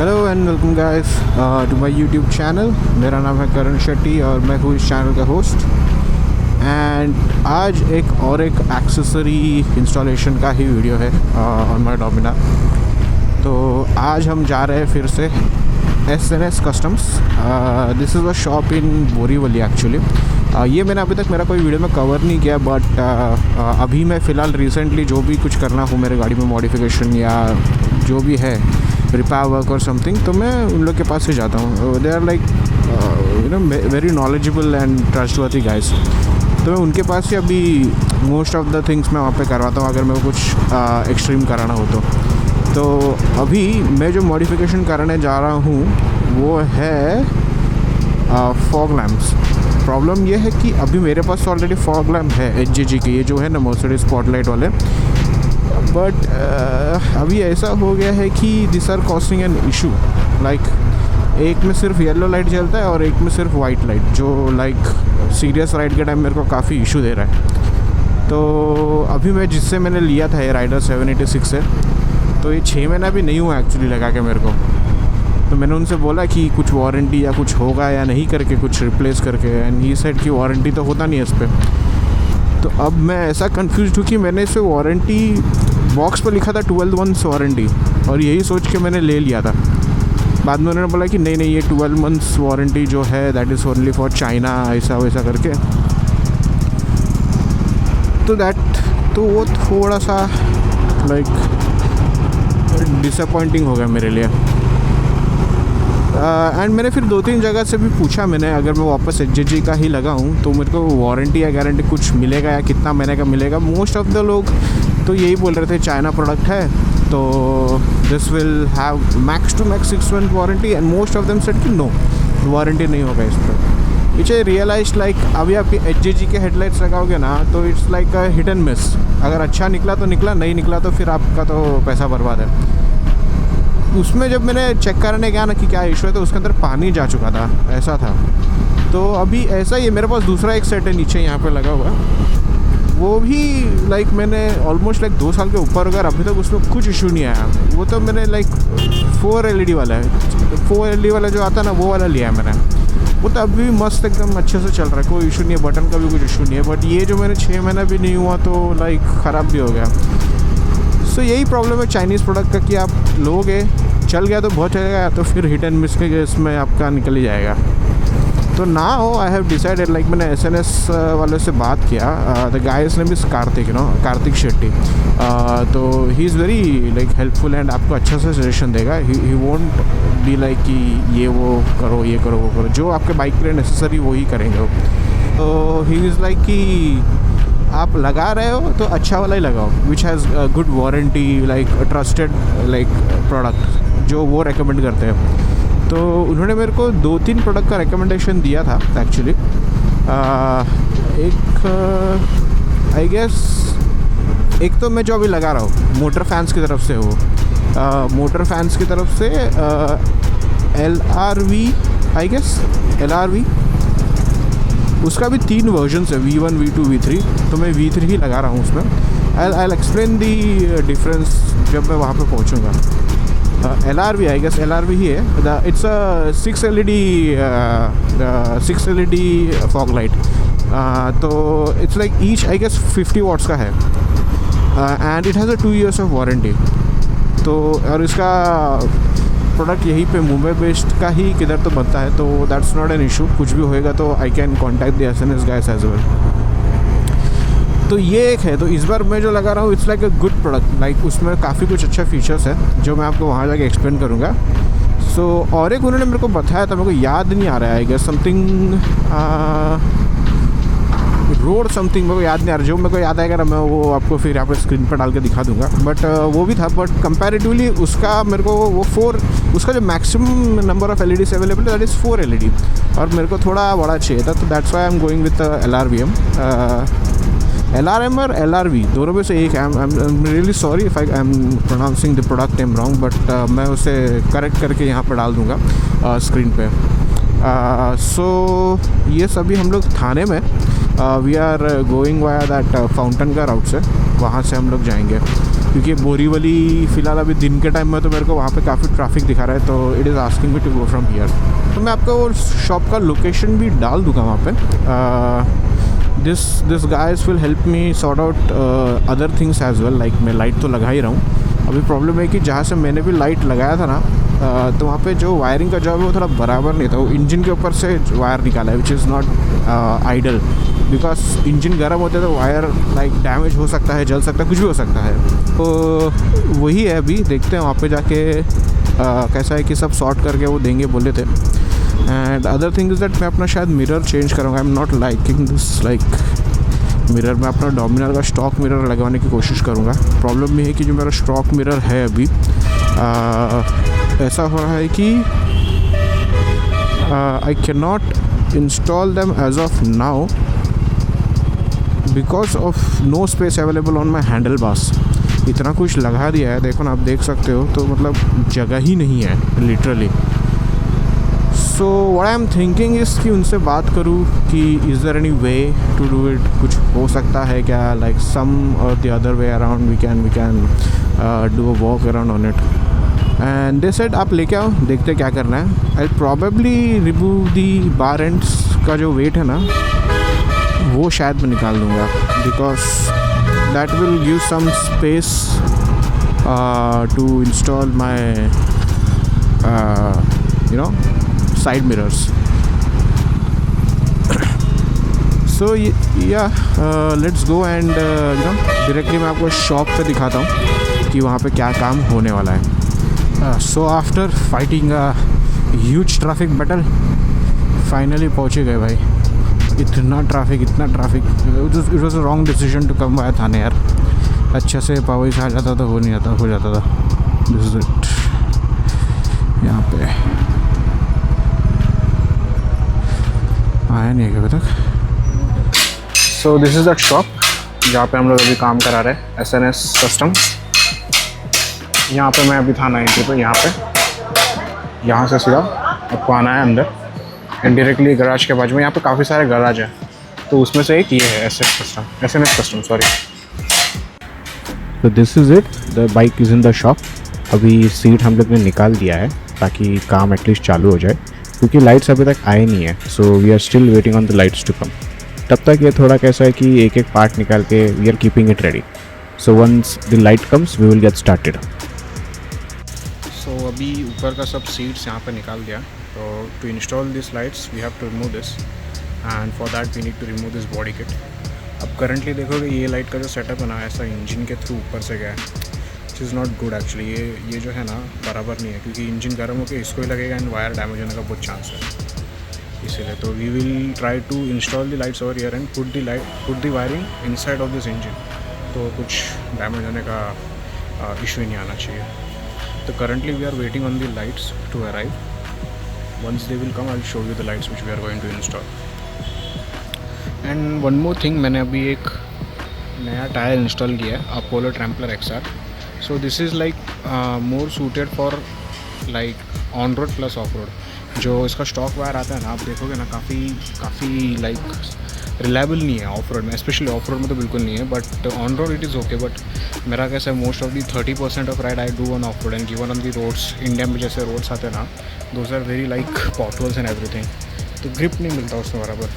Hello and welcome guys to my YouTube channel. मेरा नाम है करण शेट्टी और मैं हूँ इस चैनल का होस्ट। एंड आज एक एक्सेसरी इंस्टॉलेशन का ही वीडियो है ऑन माय डोमिना। तो आज हम जा रहे हैं फिर से SNS customs. This is a shop in Borivali actually. ये मैंने अभी तक मेरा कोई वीडियो में कवर नहीं किया, बट अभी मैं फ़िलहाल रिसेंटली जो भी कुछ करना हो मेरे गाड़ी में मॉडिफिकेशन या जो भी है रिपेयर वर्क और समथिंग, तो मैं उन लोग के पास ही जाता हूँ। They are like very knowledgeable and trustworthy guys. तो मैं उनके पास ही अभी मोस्ट ऑफ द थिंग्स मैं वहाँ पे करवाता हूँ अगर मेरे को कुछ एक्सट्रीम कराना हो तो अभी मैं जो मॉडिफिकेशन कराने जा रहा हूँ वो है फॉग लैम्प्स। प्रॉब्लम ये है कि अभी मेरे पास ऑलरेडी फॉग लैम्प है HJG के, ये जो है ना मर्सिडीज स्पॉटलाइट वाले। बट अभी ऐसा हो गया है कि this are costing an issue. Like एक में सिर्फ येलो लाइट जलता है और एक में सिर्फ वाइट लाइट, जो लाइक सीरियस राइड के टाइम मेरे को काफ़ी इशू दे रहा है। तो अभी मैं जिससे मैंने लिया था ये राइडर 786 से, तो ये 6 महीना भी नहीं हुआ एक्चुअली लगा के मेरे को। तो मैंने उनसे बोला कि कुछ वारंटी या कुछ होगा या नहीं करके कुछ रिप्लेस करके, एंड ही सेड कि वारंटी तो होता नहीं है इस पर। तो अब मैं ऐसा कंफ्यूज हूँ कि मैंने इसे वारंटी बॉक्स पर लिखा था 12 months वारंटी, और यही सोच के मैंने ले लिया था। बाद में उन्होंने बोला कि नहीं ये 12 months वारंटी जो है that is only for China, ऐसा वैसा करके। तो वो थोड़ा सा लाइक डिसअपॉइंटिंग हो गया मेरे लिए। एंड मैंने फिर 2-3 जगह से भी पूछा मैंने, अगर मैं वापस HJG का ही लगाऊं तो मेरे को वारंटी या गारंटी कुछ मिलेगा या कितना महीने का मिलेगा। मोस्ट ऑफ द लोग तो यही बोल रहे थे चाइना प्रोडक्ट है तो this will have max to max 6 month warranty, and most of them said कि नो वारंटी नहीं होगा इस पर। विच आई रियलाइज लाइक अभी आपकी HJG के हेडलाइट्स लगाओगे ना तो it's like a hit and miss. अगर अच्छा निकला तो निकला, नहीं निकला तो फिर आपका तो पैसा बर्बाद है। उसमें जब मैंने चेक करने गया ना कि क्या इशू है, तो उसके अंदर पानी जा चुका था, ऐसा था। तो अभी ऐसा ही है, मेरे पास दूसरा एक सेट है नीचे यहाँ पे लगा हुआ, वो भी लाइक मैंने ऑलमोस्ट लाइक 2 साल के ऊपर हो गया, अभी तक उसमें कुछ इशू नहीं आया। वो तो मैंने लाइक 4 LED वाला है, 4 LED वाला जो आता है ना वो वाला लिया है मैंने। वो तो अभी मस्त एकदम अच्छे से चल रहा है, कोई इशू नहीं है, बटन का भी कुछ इशू नहीं है। बट ये जो मैंने 6 महीना भी नहीं हुआ तो लाइक ख़राब भी हो गया। सो यही प्रॉब्लम है चाइनीज़ प्रोडक्ट का कि आप लोगे चल गया तो बहुत चलेगा, तो फिर हिट एंड मिस के केस में आपका निकल ही जाएगा। तो ना हो आई हैव डिसाइडेड, लाइक मैंने SNS वाले से बात किया, the guys name is Kartik Shetty. तो he is very like helpful and आपको अच्छा सा सजेशन देगा। ही वोंट बी लाइक कि ये वो करो ये करो वो करो, जो आपके बाइक के लिए नेसेसरी वो ही करेंगे वो। तो ही इज़ लाइक कि आप लगा रहे हो तो अच्छा वाला ही लगाओ which has good warranty, like trusted like product जो वो रेकमेंड करते हैं। तो उन्होंने मेरे को 2-3 प्रोडक्ट का रिकमेंडेशन दिया था एक्चुअली। एक आई गेस एक तो मैं जो अभी लगा रहा हूँ मोटर फैंस की तरफ से, वो मोटर फैंस की तरफ से LRV आई गेस LRV, उसका भी 3 वर्जन्स है, V1 V2 V3। तो मैं V3 ही लगा रहा हूँ उसमें। I'll explain दी डिफरेंस जब मैं वहाँ पे पहुँचूँगा। LRV आई गेस LRV ही है। It's a 6 LED fog light. तो it's like each I guess 50 watts का है, and it has a 2 years of warranty. तो और इसका प्रोडक्ट यहीं पे मुंबई बेस्ड का ही किधर तो बनता है, तो दैट्स नॉट एन इशू। कुछ भी होएगा तो I can contact the SNS guys as well. तो ये एक है। तो इस बार मैं जो लगा रहा हूँ it's like a good product, like उसमें काफ़ी कुछ अच्छा फीचर्स है जो मैं आपको वहाँ जाके एक्सप्लेन करूँगा। सो और एक उन्होंने मेरे को बताया था, मेरे को याद नहीं आ रहा है, I guess something road something, मेरे को याद नहीं आ रहा। जो मेरे को याद आएगा ना मैं वो आपको फिर यहाँ पर स्क्रीन पर डाल के दिखा दूंगा। बट वो भी था, बट कंपैरेटिवली उसका मेरे को वो 4, उसका जो maximum number of LEDs available है दैट इज़ 4 LED, और मेरे को थोड़ा बड़ा चाहिए था। तो that's why I am going with LRVM। LRM और LRV दोनों में से एक है। I am really sorry if I am pronouncing the product name wrong, but मैं उसे करेक्ट करके यहाँ पर डाल दूँगा स्क्रीन पे। सो ये सभी हम लोग थाने में we are going via that fountain का राउट से, वहाँ से हम लोग जाएंगे। क्योंकि बोरीवली फ़िलहाल अभी दिन के टाइम में तो मेरे को वहाँ पे काफ़ी ट्रैफिक दिखा रहा है, तो it is asking me to go from here. तो मैं आपको वो शॉप का लोकेशन भी डाल दूँगा वहाँ पे। This guys will help me sort out other things as well, like मैं लाइट तो लगा ही रहा हूँ। अभी प्रॉब्लम है कि जहाँ से मैंने भी लाइट लगाया था ना, तो वहाँ पे जो वायरिंग का जॉब है वो थोड़ा बराबर नहीं था। वो इंजन के ऊपर से वायर निकाला है, which is not idle, because engine गर्म होते हैं तो वायर लाइक डैमेज हो सकता है, जल सकता है, कुछ भी हो सकता है। तो वही है, अभी देखते हैं वहाँ पे जाके कैसा है कि सब सॉर्ट करके वो देंगे बोले थे। And other thing is that मैं अपना शायद मिरर चेंज करूँगा। I am not liking this like mirror. मैं अपना डोमिनर का स्टॉक मिरर लगवाने की कोशिश करूँगा। प्रॉब्लम ये है कि जो मेरा स्टॉक मिरर है अभी ऐसा हो रहा है कि I can not install them as of now because of no space available on my handlebars. इतना कुछ लगा दिया है, देखो ना, आप देख सकते हो, तो मतलब जगह ही नहीं है literally. So what I am thinking is कि उनसे बात करूँ कि is there any way to do it, कुछ हो सकता है क्या, लाइक सम और the other way around we can do a walk around on it. And they said आप लेके आओ, देखते क्या करना है। I probably remove the bar ends का जो वेट है ना, वो शायद मैं निकाल दूँगा, because that will give some space to install my you know side mirrors. So yeah let's go and you know directly मैं आपको शॉप पे दिखाता हूँ कि वहाँ पे क्या काम होने वाला है। So after fighting a huge traffic battle finally पहुँचे गए भाई। इतना traffic it was a wrong decision to come by Thane यार। अच्छे से पावई से आ जाता तो हो जाता था। This is it. यहाँ पे आया नहीं है अभी तक। सो दिस इज़ दैट शॉप जहाँ पे हम लोग अभी काम करा रहे हैं, SNS कस्टम। यहाँ पे मैं अभी था 90 पे। यहाँ से सीधा आपको आना है अंदर एंड डायरेक्टली गराज के बाजू में यहाँ पे काफ़ी सारे गराज हैं, तो उसमें से एक ये है SNS कस्टम सॉरी। तो this is it, the bike is in the shop. अभी सीट हम लोग ने निकाल दिया है ताकि काम एटलीस्ट चालू हो जाए, क्योंकि लाइट्स अभी तक आए नहीं है। So we are still waiting on the lights to come. तब तक ये थोड़ा कैसा है कि एक एक पार्ट निकाल के we are keeping it ready. So once the light comes we will get started. So अभी ऊपर का सब सीट्स यहाँ पे निकाल दिया। तो to install this lights we have to remove this, and for that we need to remove this body kit. अब करंटली देखोगे ये लाइट का जो सेटअप है ना, ऐसा इंजन के थ्रू ऊपर से गया है, which is not good actually. ये जो है ना बराबर नहीं है, क्योंकि इंजन गर्म होकर इसको ही लगेगा एंड वायर डैमेज होने का बहुत चांस है। इसीलिए तो we will try to install the lights over here and put the wiring inside of this engine, तो कुछ डैमेज होने का इशू ही नहीं आना चाहिए। तो currently we are waiting on the lights to arrive. Once they will come I will show you the lights which we are going to install. And one more thing, मैंने अभी एक नया टायर इंस्टॉल किया है, Apollo Tramplr XR। So this is like more suited for like on road plus off road. जो इसका stock wire आता है ना, आप देखोगे ना, काफ़ी लाइक रिलायबल नहीं है ऑफ रोड में, स्पेशली ऑफ रोड में तो बिल्कुल नहीं है, but on road it is okay. But मेरा कैसा है, most of the 30% of ride I do on off road and given on the roads. India में जैसे रोड्स आते हैं ना, those are very like potholes and everything, तो grip नहीं मिलता उसमें बराबर।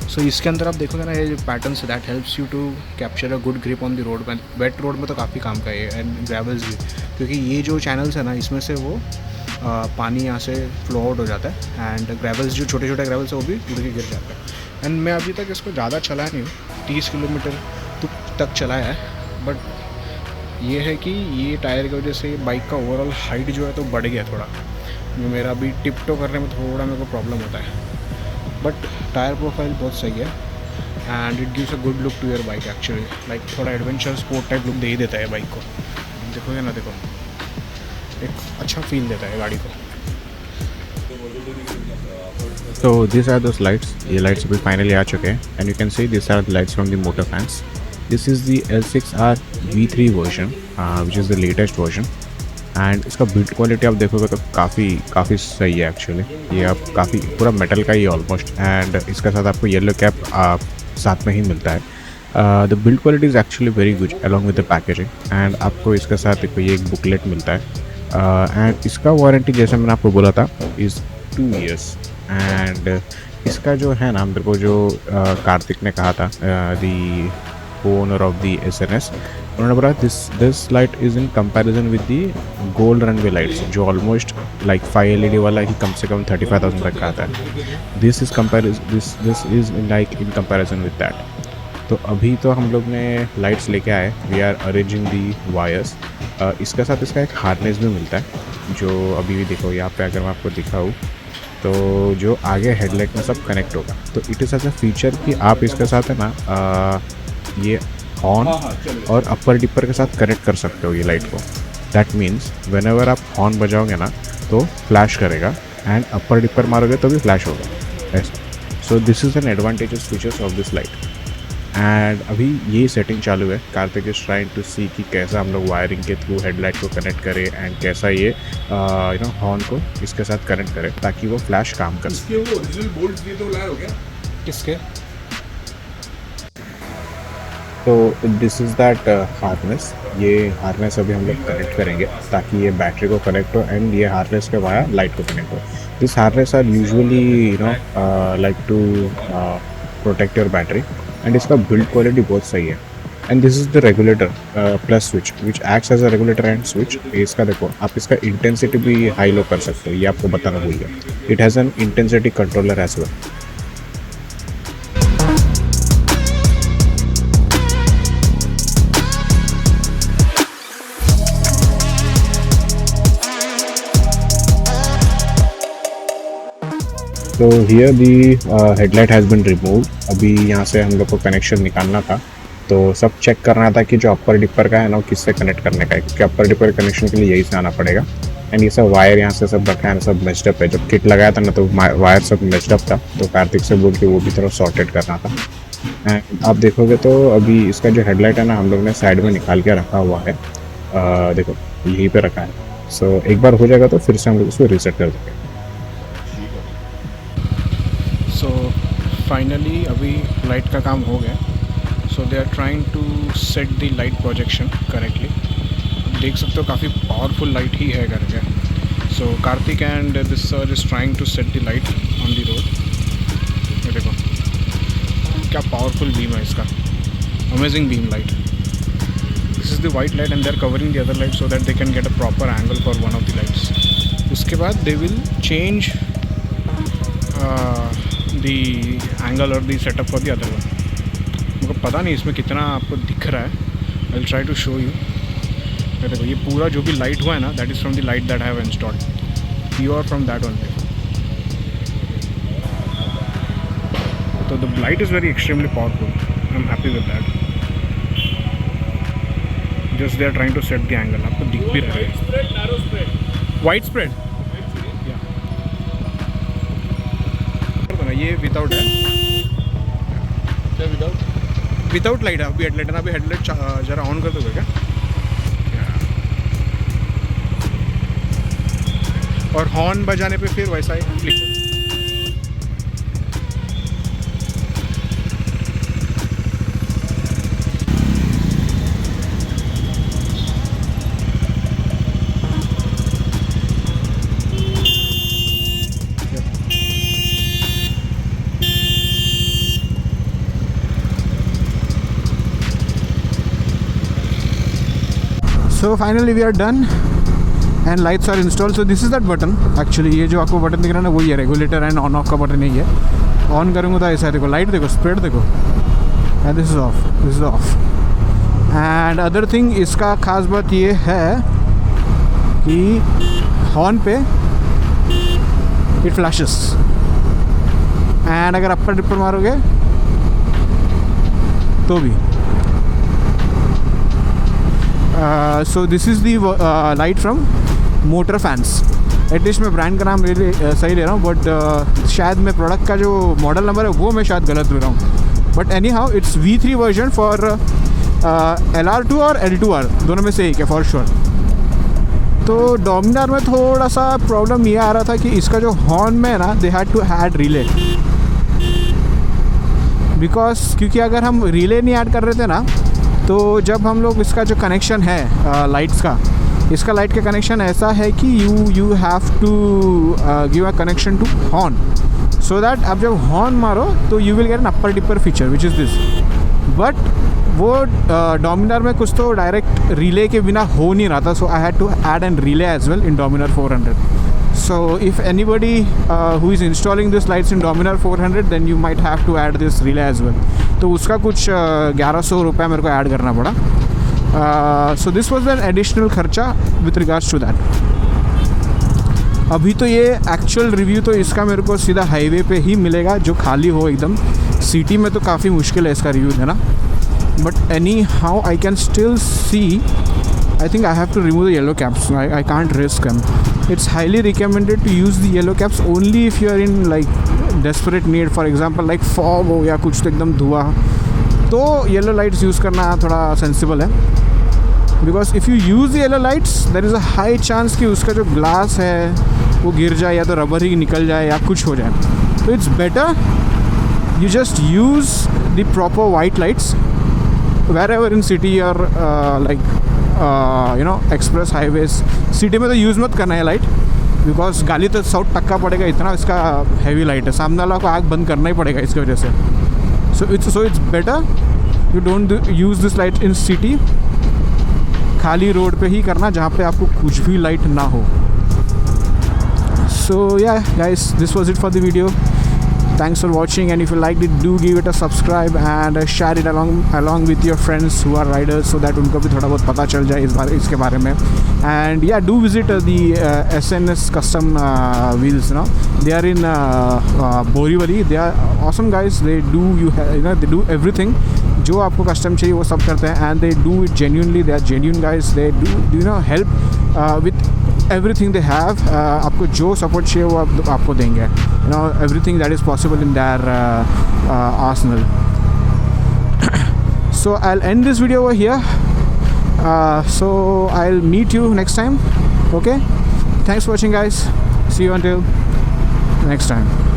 सो इसके अंदर आप देखोगे ना, ये patterns that helps you to capture a good grip on the road. Wet road में तो काफ़ी काम का है एंड ग्रेवल्स भी, क्योंकि ये जो चैनल्स है ना, इसमें से वो पानी यहाँ से फ्लो आउट हो जाता है एंड ग्रेवल्स जो छोटे ग्रेवल्स है वो भी उड़ के गिर जाता है। एंड मैं अभी तक इसको ज़्यादा चलाया नहीं हूँ, 30 किलोमीटर तक चलाया है, बट ये है कि ये टायर की वजह से बाइक का ओवरऑल हाइट जो है तो बढ़ गया थोड़ा, जो मेरा अभी टिप टो करने में थोड़ा मेरे को प्रॉब्लम होता है। बट टायर प्रोफाइल बहुत सही है and it gives a good look to your bike actually, like थोड़ा एडवेंचर स्पोर्ट टाइप लुक दे ही देता है बाइक को। देखोगे ना, देखो एक अच्छा फील देता है गाड़ी को। So these are those lights. ये lights अभी finally आ चुके हैं and you can see these are the lights from the motor fans. This is the L6R V3 version, which is the latest version. And इसका build quality आप देखोगे तो काफ़ी सही है एक्चुअली। ये आप काफ़ी पूरा मेटल का ही ऑलमोस्ट, एंड इसके साथ आपको येलो कैप साथ में ही मिलता है। The build quality is actually very good along with the packaging. And आपको इसके साथ ये एक बुकलेट मिलता है एंड इसका वारंटी जैसे मैंने आपको बोला था इज़ 2 years। एंड इसका जो है ना मेरे को जो कार्तिक ने कहा था the owner of the SNS, उन्होंने बोला this light is in comparison with the gold runway lights जो ऑलमोस्ट लाइक 5 LED वाला ही कम से कम 35,000 तक का आता है। This is like in comparison with that. तो अभी तो हम लोग ने लाइट्स लेके आए, we are arranging the wires. इसके साथ इसका एक हार्नेस भी मिलता है जो अभी भी देखो यहाँ पे अगर मैं आपको दिखाऊँ तो जो आगे हेडलाइट में सब कनेक्ट होगा। तो it is as a feature कि आप इसके साथ है ना ये हॉर्न और अपर डिपर के साथ कनेक्ट कर सकते हो ये लाइट को। दैट मीन्स वेन एवर आप हॉर्न बजाओगे ना तो फ्लैश करेगा एंड अपर डिपर मारोगे तो भी फ्लैश होगा ऐसा। सो this is an advantages features of this light. And अभी ये सेटिंग चालू है, कार्तिक इज ट्राइंग टू सी कि कैसा हम लोग वायरिंग के थ्रू हेडलाइट को कनेक्ट करें एंड कैसा ये हॉर्न को इसके साथ कनेक्ट करें ताकि वो फ्लैश काम करे। इसके वो ओरिजिनल बोल्ट्स दिए तो लाया हो गया किसके? तो दिस इज़ दैट हार्नेस। ये हार्नेस अभी हम लोग कनेक्ट करेंगे ताकि ये बैटरी को कनेक्ट हो एंड ये हार्नेस के वाया लाइट को कनेक्ट हो। This harness are usually like to protect your battery and इसका बिल्ड क्वालिटी बहुत सही है। And this is the regulator plus switch which acts as a regulator and switch. इसका देखो आप इसका इंटेंसिटी भी हाई लो कर सकते हो, ये आपको बताना भूल गया। It has an intensity controller as well. तो here the headlight has been removed. अभी यहाँ से हम लोग को कनेक्शन निकालना था तो सब चेक करना था कि जो अपर डिपर का है ना वो किससे कनेक्ट करने का है, क्योंकि अपर डिपर कनेक्शन के लिए यही से आना पड़ेगा। एंड ये सब वायर यहाँ से सब रखा है, सब मेस्ड अप है। जब किट लगाया था ना तो वायर सब मेस्ड अप था, तो कार्तिक से बोल के वो भी थोड़ा सॉर्टेड करना था। एंड आप देखोगे तो अभी इसका जो हेडलाइट है ना हम लोग ने साइड में निकाल के रखा हुआ है। देखो यहीं पे रखा है। सो एक बार हो जाएगा तो फिर से हम लोग इसको रीसेट कर देंगे। सो फाइनली अभी लाइट का काम हो गया। So they are trying to set the light projection correctly. देख सकते हो काफ़ी पावरफुल लाइट ही है करके। So Kartik and this sir is trying to set the light on the road. ये देखो क्या पावरफुल बीम है इसका, amazing beam light. This is the white light and they are covering the other light so that they can get a proper angle for one of the lights. उसके बाद they will change the angle और the setup for the other one. मुझे पता नहीं इसमें कितना आपको दिख रहा है, I will try to show you. देखो ये पूरा जो भी लाइट हुआ है ना that is from the light that I have installed, you are from that only. तो the light is very extremely powerful, I am happy with that. Just they are trying to set the angle, आपको दिख भी रहा है white spread. ये without है, क्या without light है अभी हेडलाइट है ना। अभी हेडलाइट जरा ऑन कर दोगे क्या? और हॉर्न बजाने पे फिर वैसा ही So finally we are done and lights are installed. So this is that button actually, ये जो आपको बटन दिख रहा है ना वही है रेगुलेटर एंड ऑन ऑफ का बटन ही है। ऑन करूँगा तो ऐसा देखो लाइट देखो स्प्रेड देखो and this is of, this is of. And other thing इसका खास बात ये है कि हॉर्न पे इट फ्लैशेस एंड अगर अपर डिपर मारोगे तो भी। सो this is the light from motor fans. At least मैं ब्रांड का नाम सही ले रहा हूँ बट शायद मैं प्रोडक्ट का जो मॉडल नंबर है वो मैं शायद गलत ले रहा हूँ। But any how it's V3 version for LR2 और L2R दोनों में से एक है फॉर श्योर। तो डोमिनार में थोड़ा सा प्रॉब्लम ये आ रहा था कि इसका जो हॉर्न में है ना they had to had relay because क्योंकि अगर हम रिले नहीं ऐड कर रहे थे ना, तो जब हम लोग इसका जो कनेक्शन है लाइट्स का, इसका लाइट का कनेक्शन ऐसा है कि you have to give a connection to horn, so that आप जब हॉर्न मारो तो you will get an upper dipper feature which is this. But वो डोमिनार में कुछ तो डायरेक्ट रिले के बिना हो नहीं रहा था, so I had to add an relay as well in Dominar 400. So if anybody who is installing this lights in Dominar 400, then you might have to add this relay as well. तो उसका कुछ 1100 रुपये मेरे को ऐड करना पड़ा. So this was an additional खर्चा with regards to that. अभी तो ये एक्चुअल रिव्यू तो इसका मेरे को सीधा हाईवे पे ही मिलेगा जो खाली हो एकदम. सिटी में तो काफ़ी मुश्किल है इसका रिव्यू देना. But anyhow I can still see, I think I have to remove the yellow caps. I can't risk them. It's highly recommended to use the yellow caps only if you are in like desperate need. For example, like fog हो या कुछ तो एकदम धुआं, तो yellow lights use करना थोड़ा sensible है. Because if you use the yellow lights, there is a high chance कि उसका जो glass है वो गिर जाए या तो रबर ही निकल जाए या कुछ हो जाए. तो it's better you just use the proper white lights wherever in city or like express highways. City में तो यूज़ मत करना है लाइट, बिकॉज गाली तो 100 टक्का पड़ेगा, इतना इसका हैवी लाइट है. सामने वाला को आग बंद करना ही पड़ेगा इसकी वजह से. So it's better you don't use this light in city. खाली रोड पे ही करना जहाँ पे आपको कुछ भी लाइट ना हो. सो या guys, this was it for the video. Thanks for watching, and if you liked it, do give it a subscribe and share it along with your friends who are riders, so that उनको भी थोड़ा बहुत पता चल जाए इसके बारे में. And yeah, do visit the SNS custom wheels. They are in Borivali. They are awesome guys. They do everything. जो आपको कस्टम चाहिए वो सब करते हैं, and they do it genuinely. They are genuine guys. They do help with everything they have. आपको जो support चाहिए वो आपको देंगे. Everything that is possible in their arsenal. So I'll end this video over here. So I'll meet you next time. Okay, thanks for watching guys. See you until next time.